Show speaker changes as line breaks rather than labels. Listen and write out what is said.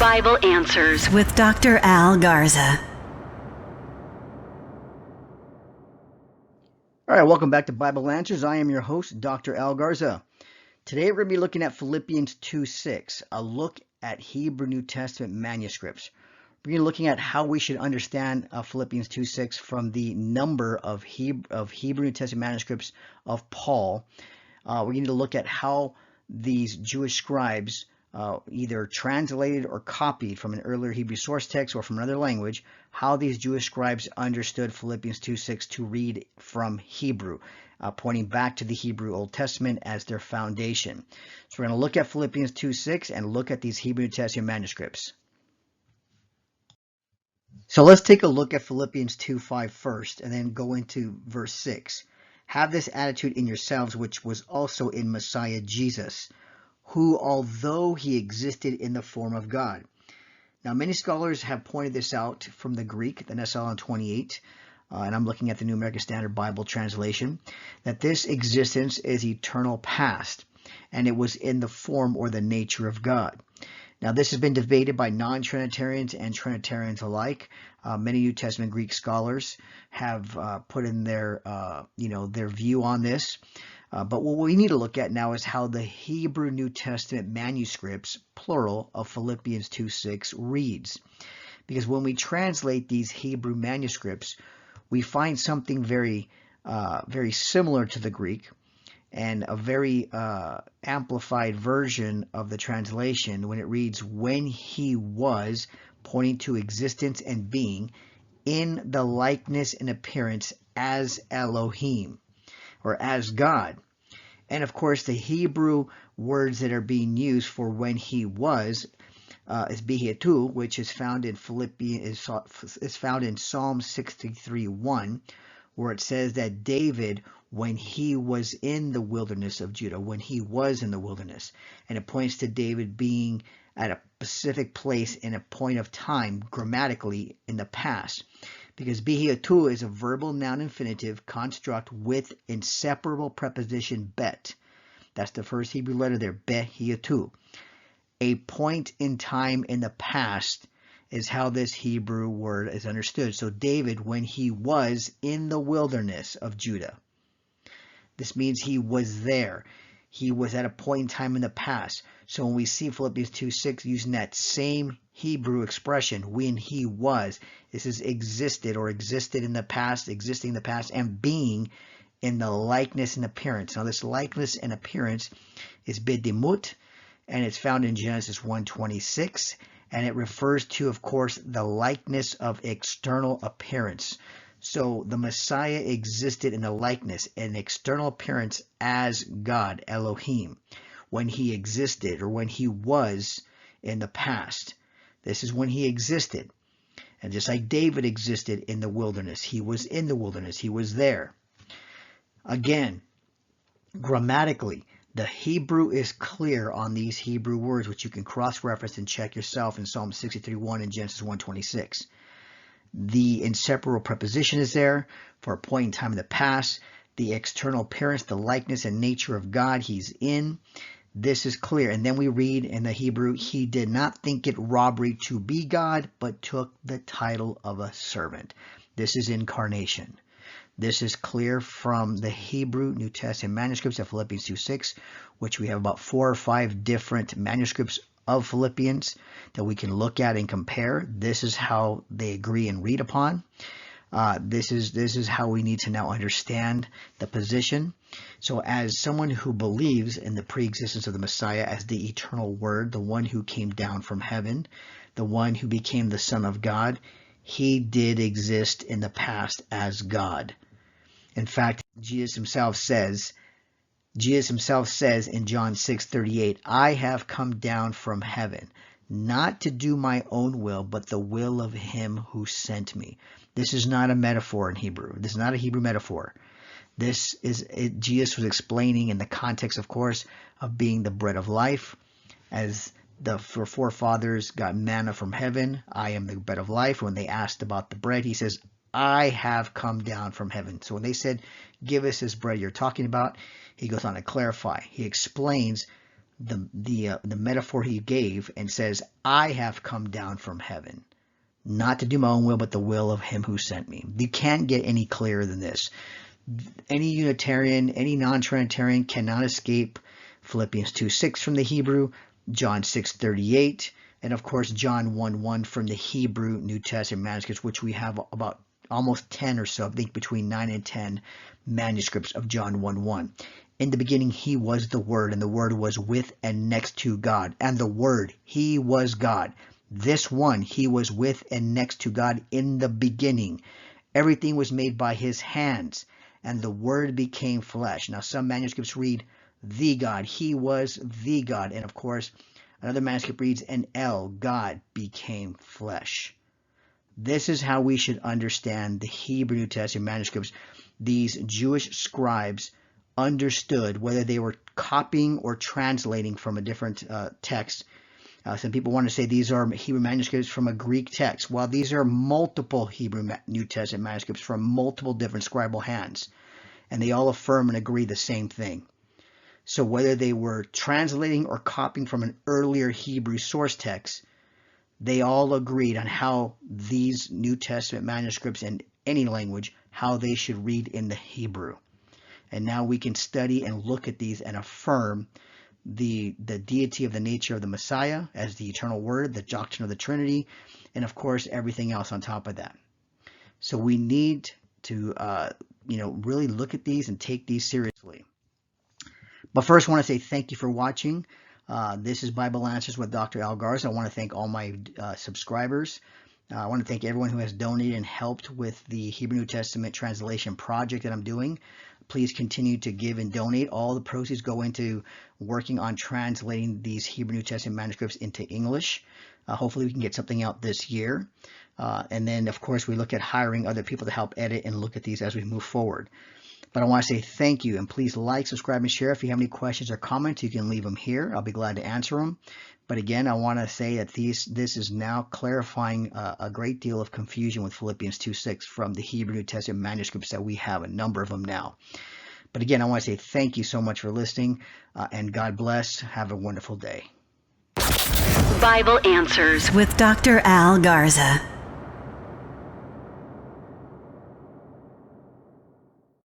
Bible Answers with Dr. Al Garza.
All right, welcome back to Bible Answers. I am your host, Dr. Al Garza. Today we're going to be looking at Philippians 2:6, a look at Hebrew New Testament manuscripts. We're going to be looking at how we should understand Philippians 2:6 from the number of Hebrew New Testament manuscripts of Paul. We're going to look at how these Jewish scribes either translated or copied from an earlier Hebrew source text or from another language, how these Jewish scribes understood Philippians 2:6 to read from Hebrew, pointing back to the Hebrew Old Testament as their foundation. So we're going to look at Philippians 2:6 and look at these Hebrew New Testament manuscripts. So let's take a look at Philippians 2:5 first and then go into verse 6. Have this attitude in yourselves, which was also in Messiah Jesus, who, although he existed in the form of God. Now, many scholars have pointed this out from the Greek, the Nessalon 28, and I'm looking at the New American Standard Bible translation, that this existence is eternal past, and it was in the form or the nature of God. Now, this has been debated by non-Trinitarians and Trinitarians alike. Many New Testament Greek scholars have put in their view on this. But what we need to look at now is how the Hebrew New Testament manuscripts, plural, of Philippians 2:6 reads. Because when we translate these Hebrew manuscripts, we find something very similar to the Greek and a very amplified version of the translation when it reads, when he was, pointing to existence and being, in the likeness and appearance as Elohim, or as God. And of course, the Hebrew words that are being used for when he was is bihiatu, which is found in is found in Psalm 63:1, where it says that David, when he was in the wilderness of Judah, when he was in the wilderness, and it points to David being at a specific place in a point of time, grammatically in the past. Because bihiatu is a verbal noun infinitive construct with inseparable preposition bet. That's the first Hebrew letter there, bihiatu. A point in time in the past is how this Hebrew word is understood. So David, when he was in the wilderness of Judah, this means he was there. He was at a point in time in the past. So when we see Philippians 2:6 using that same Hebrew expression, when he was, this is existed or existed in the past, existing in the past, and being in the likeness and appearance. Now this likeness and appearance is bidimut, and it's found in Genesis 1:26, and it refers to, of course, the likeness of external appearance. So the Messiah existed in the likeness and external appearance as God, Elohim, when he existed or when he was in the past. This is when he existed. And just like David existed in the wilderness, he was in the wilderness, he was there. Again, grammatically, the Hebrew is clear on these Hebrew words, which you can cross-reference and check yourself in Psalm 63:1 and Genesis 1:26. The inseparable preposition is there for a point in time in the past. The external appearance, the likeness and nature of God he's in. This is clear. And then we read in the Hebrew, he did not think it robbery to be God, but took the title of a servant. This is incarnation. This is clear from the Hebrew New Testament manuscripts of Philippians 2:6, which we have about 4 or 5 different manuscripts of Philippians that we can look at and compare. This is how they agree and read upon. This is how we need to now understand the position. So as someone who believes in the pre-existence of the Messiah as the eternal Word, the one who came down from heaven, the one who became the Son of God, he did exist in the past as God. In fact, Jesus himself says in John 6:38, I have come down from heaven, not to do my own will, but the will of him who sent me. This is not a metaphor in Hebrew. This is not a Hebrew metaphor. Jesus was explaining in the context, of course, of being the bread of life. As the forefathers got manna from heaven, I am the bread of life. When they asked about the bread, he says, I have come down from heaven. So when they said, give us this bread you're talking about, he goes on to clarify. He explains the metaphor he gave and says, I have come down from heaven, not to do my own will, but the will of him who sent me. You can't get any clearer than this. Any Unitarian, any non-Trinitarian cannot escape Philippians 2:6 from the Hebrew, John 6:38, and of course John 1:1 from the Hebrew New Testament manuscripts, which we have about almost 10 or so, I think between 9 and 10 manuscripts of John 1:1. In the beginning he was the Word, and the Word was with and next to God, and the Word, he was God. This one, he was with and next to God in the beginning. Everything was made by his hands, and the Word became flesh. Now some manuscripts read the God, he was the God, and of course another manuscript reads and God became flesh. This is how we should understand the Hebrew New Testament manuscripts. These Jewish scribes understood, whether they were copying or translating from a different text. Some people want to say these are Hebrew manuscripts from a Greek text. Well, these are multiple Hebrew New Testament manuscripts from multiple different scribal hands, and they all affirm and agree the same thing. So whether they were translating or copying from an earlier Hebrew source text, they all agreed on how these New Testament manuscripts in any language, how they should read in the Hebrew. And now we can study and look at these and affirm the deity of the nature of the Messiah as the eternal Word, the doctrine of the Trinity, and of course everything else on top of that. So we need to really look at these and take these seriously. But first I want to say thank you for watching. This is Bible Answers with Dr. Al Garza. I want to thank all my subscribers. I want to thank everyone who has donated and helped with the Hebrew New Testament translation project that I'm doing. Please continue to give and donate. All the proceeds go into working on translating these Hebrew New Testament manuscripts into English. Hopefully we can get something out this year. And then, of course, we look at hiring other people to help edit and look at these as we move forward. But I want to say thank you, and please like, subscribe, and share. If you have any questions or comments, you can leave them here. I'll be glad to answer them. But again, I want to say that this is now clarifying a great deal of confusion with Philippians 2:6 from the Hebrew New Testament manuscripts that we have, a number of them now. But again, I want to say thank you so much for listening, and God bless. Have a wonderful day.
Bible Answers with Dr. Al Garza.